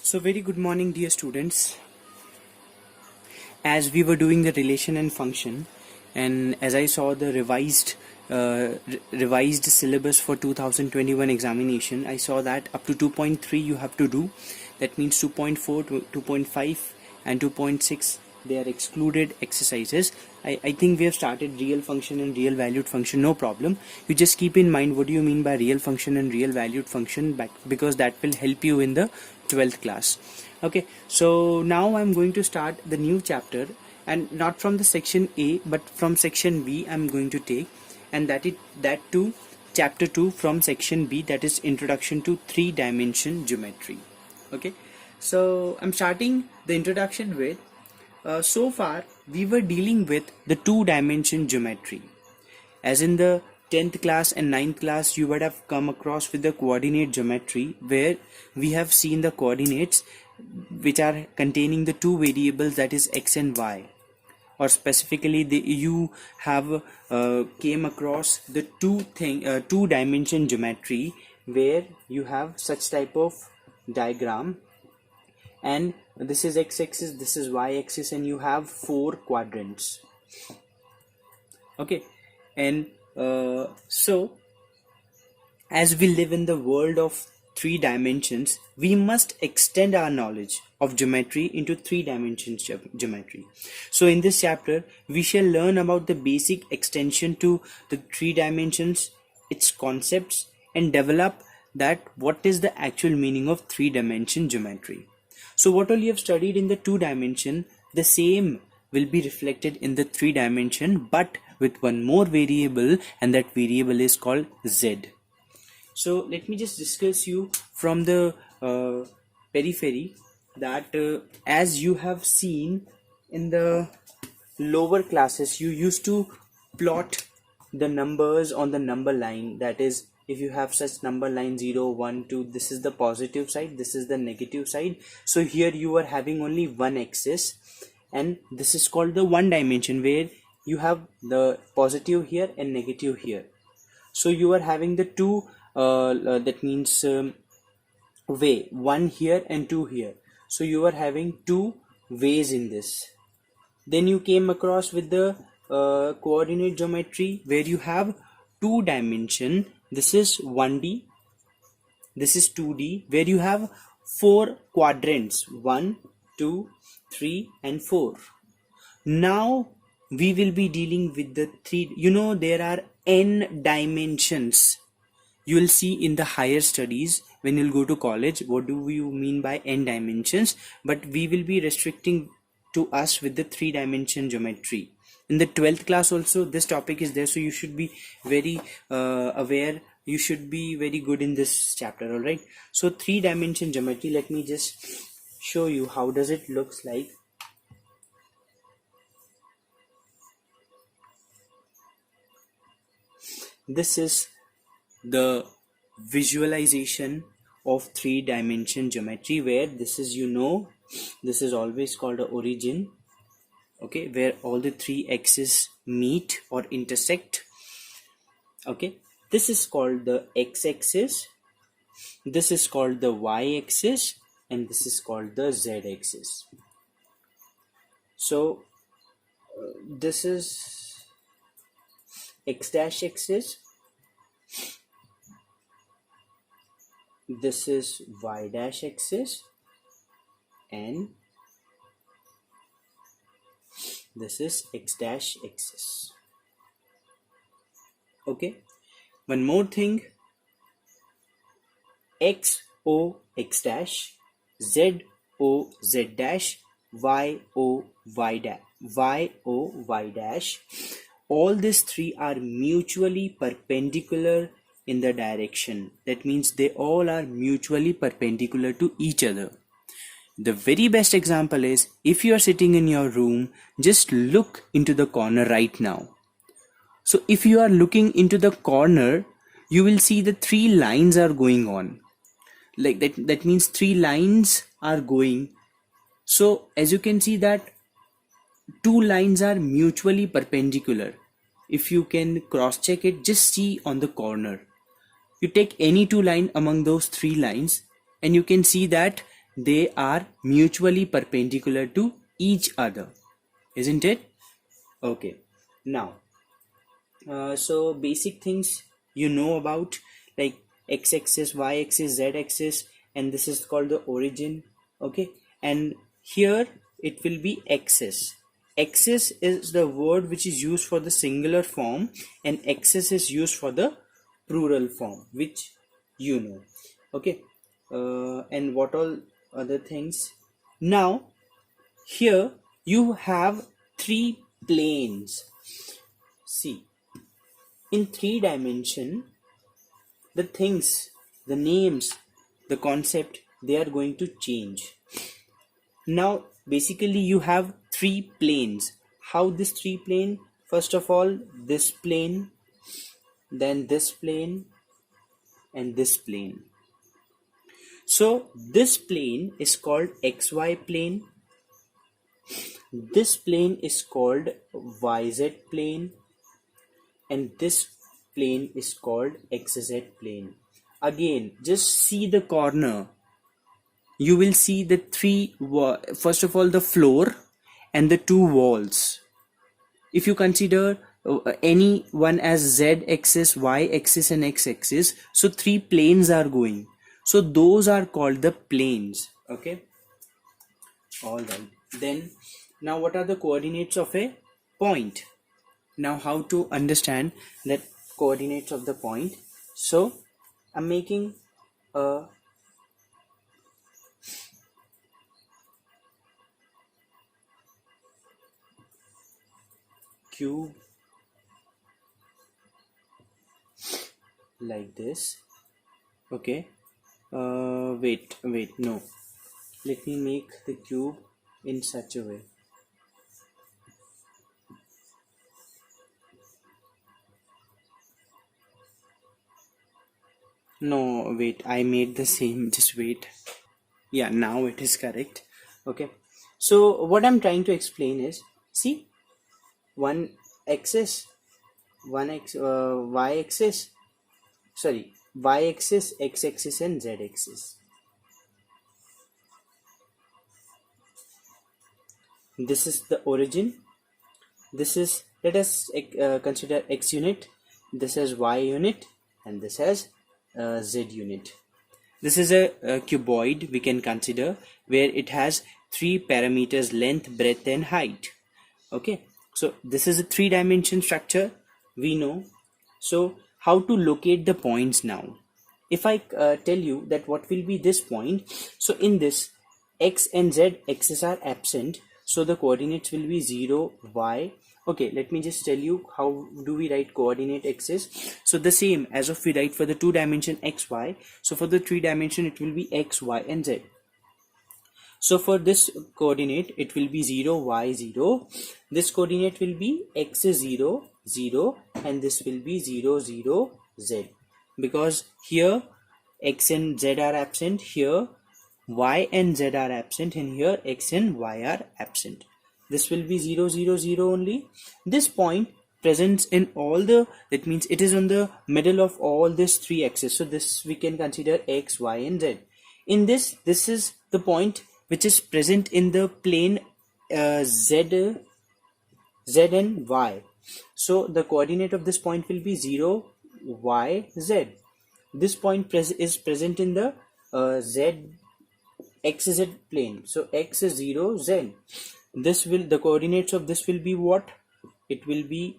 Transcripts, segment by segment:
So very good morning dear students. As we were doing the relation and function, and as I saw the revised syllabus for 2021 examination, I saw that up to 2.3 you have to do. That means 2.4 to 2.5 and 2.6 they are excluded exercises. I think we have started real function and real valued function, no problem. You just keep in mind what do you mean by real function and real valued function because that will help you in the 12th class. Okay, so now I'm going to start the new chapter, and not from the section A but from section B I'm going to take, and that too chapter 2 from section B, that is introduction to three-dimension geometry. Okay, so I'm starting the introduction with so far we were dealing with the two-dimension geometry. As in the 10th class and 9th class you would have come across with the coordinate geometry, where we have seen the coordinates which are containing the two variables, that is x and y, or specifically you have came across the two-dimension geometry where you have such type of diagram, and this is x-axis, this is y-axis, and you have four quadrants. Okay, and so as we live in the world of three dimensions, we must extend our knowledge of geometry into three-dimension geometry. So in this chapter we shall learn about the basic extension to the three dimensions, its concepts, and develop that what is the actual meaning of three-dimension geometry. So what all you have studied in the two-dimension, the same will be reflected in the three-dimension, but with one more variable, and that variable is called z. So let me just discuss you from the periphery that as you have seen in the lower classes, you used to plot the numbers on the number line. That is, if you have such number line 0, 1, 2, this is the positive side, this is the negative side. So here you are having only one axis, and this is called the one dimension, where you have the positive here and negative here. So you are having the two that means way, one here and two here. So you are having two ways in this. Then you came across with the coordinate geometry, where you have two dimension. This is 1D, this is 2D, where you have four quadrants, 1, 2, 3 and 4. Now we will be dealing with the three. There are n dimensions. You will see in the higher studies when you'll go to college what do you mean by n dimensions, but we will be restricting to us with the three-dimension geometry. In the 12th class also this topic is there, so you should be very aware, you should be very good in this chapter. All right, so three-dimension geometry, let me just show you how does it looks like. This is the visualization of three-dimension geometry, where this is this is always called the origin. Okay, where all the three axes meet or intersect. Okay, this is called the x-axis, this is called the y-axis, and this is called the z-axis. So this is x-dash axis, this is y-dash axis, and this is x-dash axis. Okay, one more thing, x o x dash, z o z dash, y o y dash, y o y dash, all these three are mutually perpendicular in the direction. That means they all are mutually perpendicular to each other. The very best example is, if you are sitting in your room, just look into the corner right now. So if you are looking into the corner, you will see the three lines are going on. Like that means three lines are going. So as you can see that two lines are mutually perpendicular. If you can cross check it, just see on the corner. You take any two line among those three lines and you can see that they are mutually perpendicular to each other, isn't it? Okay, now so basic things you know about, like x-axis, y-axis, z-axis, and this is called the origin. Okay, and here it will be axis. Axis is the word which is used for the singular form, and axis is used for the plural form, which you know. Okay, and what all other things. Now here you have three planes. See, in three dimension, the things, the names, the concept, they are going to change. Now basically you have three planes. How this three plane? First of all, this plane, then this plane, and this plane. So this plane is called xy plane, this plane is called yz plane, and this plane is called xz plane. Again, just see the corner. You will see the first of all the floor and the two walls. If you consider any one as z axis, y axis, and x axis, so three planes are going, so those are called the planes. Okay, all right. Then now what are the coordinates of a point? Now how to understand that coordinates of the point? So I'm making a cube like this. Okay, wait, no, let me make the cube in such a way. No, wait, I made the same, just wait. Yeah, now it is correct. Okay, so what I'm trying to explain is, see, one axis, y axis, sorry, y axis, x axis, and z axis. This is the origin. This is, let us consider x unit, this is y unit, and this has z unit. This is a cuboid we can consider, where it has three parameters: length, breadth, and height. Okay, so this is a three-dimension structure, we know. So how to locate the points now? If I tell you that what will be this point, so in this, x and z axes are absent, so the coordinates will be 0, y. Okay, let me just tell you how do we write coordinate axis. So the same as if we write for the two dimension x, y, so for the three dimension it will be x, y, and z. So for this coordinate it will be 0, y, 0. This coordinate will be x is 0, 0, and this will be 0, 0, z. Because here x and z are absent, here y and z are absent, and here x and y are absent. This will be 0, 0, 0 only. This point presents in all the, that means it is on the middle of all these three axes. So this we can consider x, y, and z. In this is the point which is present in the plane z and y. So the coordinate of this point will be 0, y, z. This point is present in the z xz plane, so x is 0, z. This will, the coordinates of this will be what? It will be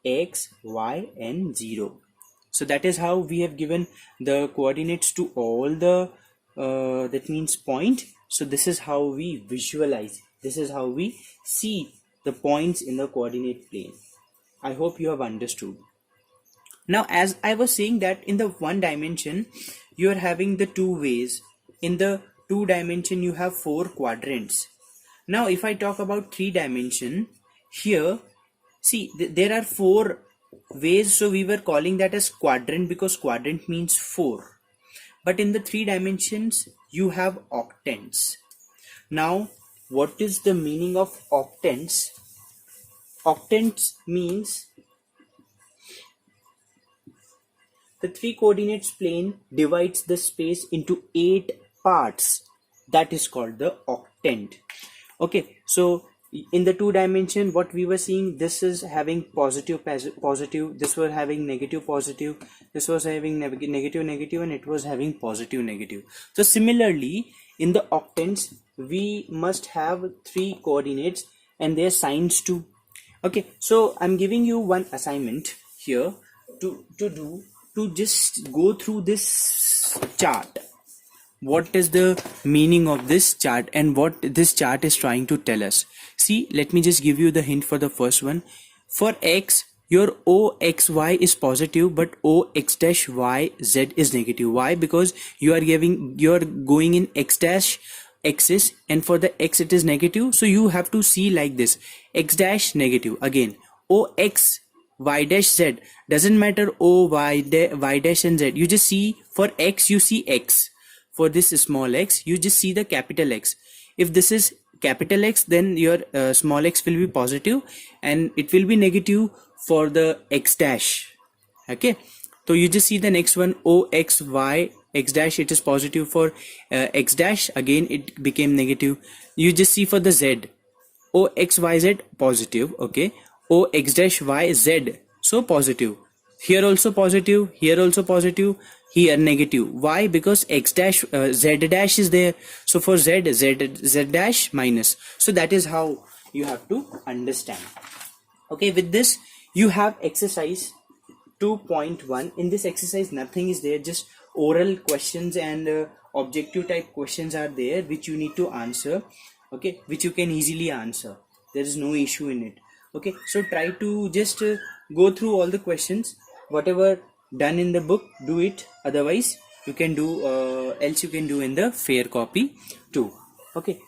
x, y, and 0. So that is how we have given the coordinates to all the that means point. So this is how we visualize, this is how we see the points in the coordinate plane. I hope you have understood. Now as I was saying that in the one dimension you are having the two ways. In the two dimension you have four quadrants. Now if I talk about three dimension, here see there are four ways, so we were calling that as quadrant because quadrant means four. But in the three dimensions you have octants. Now what is the meaning of octants? Octants means the three coordinates plane divides the space into 8 parts. that is called the octant. Okay, so in the two dimension, what we were seeing, this is having positive, positive, this was having negative, positive, this was having negative, negative, and it was having positive, negative. So similarly, in the octants, we must have three coordinates and their signs too. Okay, so I'm giving you one assignment here to just go through this chart. What is the meaning of this chart and what this chart is trying to tell us? See, let me just give you the hint for the first one. For x, your oxy is positive, but ox dash yz is negative. Why? Because you are going in x dash axis, and for the x it is negative, so you have to see like this: x dash negative, again ox y dash z, doesn't matter y dash and z, you just see for x, you see x. For this small x, you just see the capital X. If this is capital X, then your small x will be positive and it will be negative for the x dash. Okay, so you just see the next one, oxy x dash, it is positive for x dash, again it became negative. You just see for the z, oxyz positive, okay, ox dash yz, so positive. Here also positive, here also positive, here negative. Why? Because x dash z dash is there, so for z dash minus. So that is how you have to understand. Okay, with this you have exercise 2.1. in this exercise nothing is there, just oral questions and objective type questions are there which you need to answer. Okay, which you can easily answer, there is no issue in it. Okay, so try to just go through all the questions, whatever done in the book, do it, otherwise you can do else you can do in the fair copy too. Okay,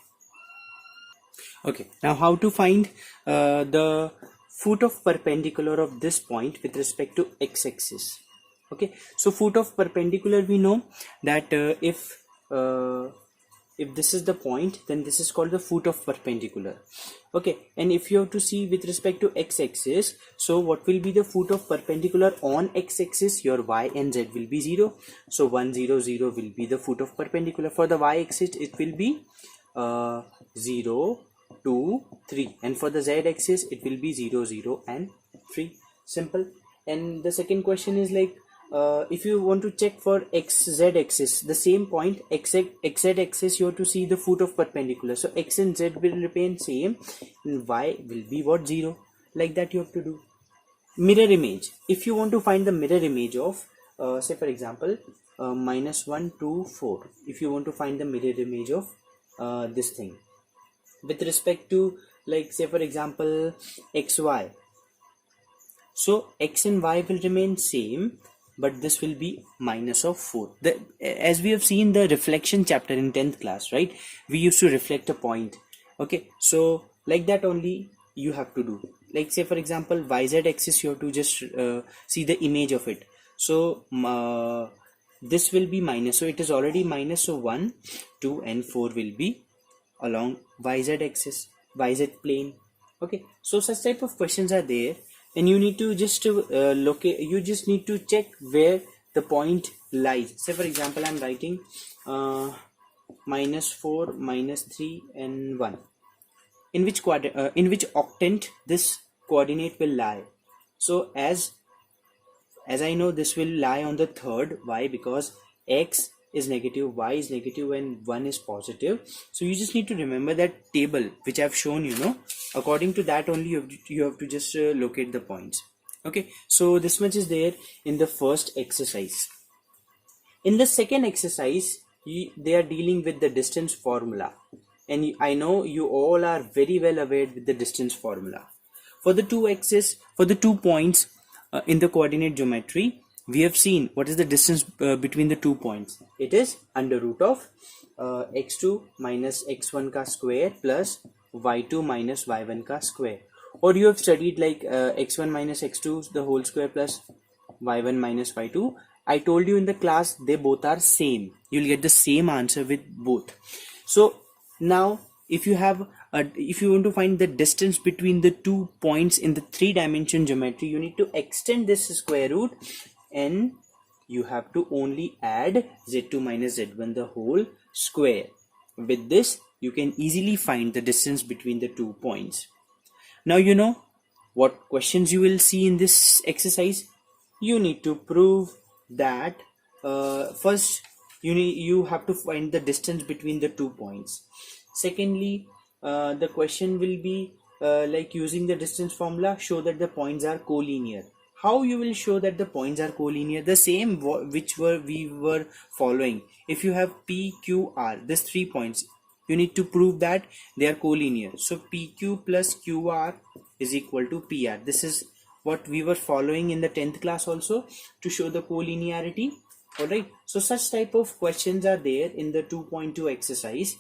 now how to find the foot of perpendicular of this point with respect to x-axis. Okay, so foot of perpendicular, we know that if this is the point, then this is called the foot of perpendicular. Okay, and if you have to see with respect to x-axis, so what will be the foot of perpendicular on x-axis? Your y and z will be 0, so 1 0 0 will be the foot of perpendicular. For the y-axis it will be 0 2 3, and for the z-axis it will be 0 0 and 3. Simple. And the second question is like, if you want to check for xz axis, the same point, xz axis, you have to see the foot of perpendicular, so x and z will remain same and y will be what, 0. Like that you have to do. Mirror image, if you want to find the mirror image of say for example -1 2 4, if you want to find the mirror image of this thing with respect to, like say for example xy, so x and y will remain same, but this will be -4. As we have seen the reflection chapter in 10th class, right, we used to reflect a point. Okay, so like that only you have to do. Like say for example yz axis, you have to just see the image of it. So this will be minus, so it is already minus, so 1 2 and 4 will be along yz axis, yz plane. Okay, so such type of questions are there, and you need to just locate, you just need to check where the point lies. Say for example I'm writing -4 -3 and 1. In which octant this coordinate will lie? So as I know, this will lie on the third. Why? Because x is negative, y is negative, and 1 is positive. So you just need to remember that table which I've shown you. According to that only you have to just locate the points. Okay, so this much is there in the first exercise. In the second exercise, they are dealing with the distance formula, and I know you all are very well aware with the distance formula. For the two axes, for the 2 points in the coordinate geometry, we have seen what is the distance between the 2 points. It is under root of x2 minus x1 ka square plus y2 minus y1 ka square. Or you have studied like x1 minus x2 the whole square plus y1 minus y2. I told you in the class they both are same. You'll get the same answer with both. So now if you want to find the distance between the 2 points in the 3-dimension geometry, you need to extend this square root and you have to only add z2 minus z1 the whole square. With this, you can easily find the distance between the 2 points. Now you know what questions you will see in this exercise. You need to prove that first you have to find the distance between the 2 points. Secondly, the question will be like using the distance formula, show that the points are collinear. How you will show that the points are collinear? The same which we were following. If you have P, Q, R, these 3 points, you need to prove that they are collinear. So PQ plus QR is equal to PR. This is what we were following in the 10th class also, to show the collinearity. Alright, so such type of questions are there in the 2.2 exercise.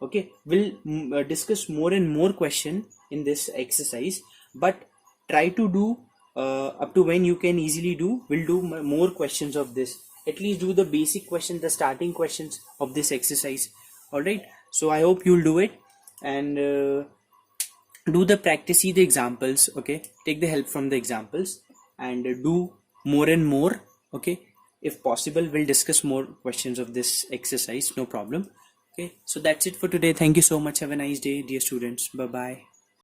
Okay, we'll discuss more and more question in this exercise, but try to do up to when you can easily do. We'll do more questions of this. At least do the basic questions, the starting questions of this exercise. Alright, so I hope you'll do it, and do the practice, see the examples. Okay, take the help from the examples and do more and more. Okay, if possible we'll discuss more questions of this exercise, no problem. Okay, so that's it for today. Thank you so much. Have a nice day, dear students. Bye bye.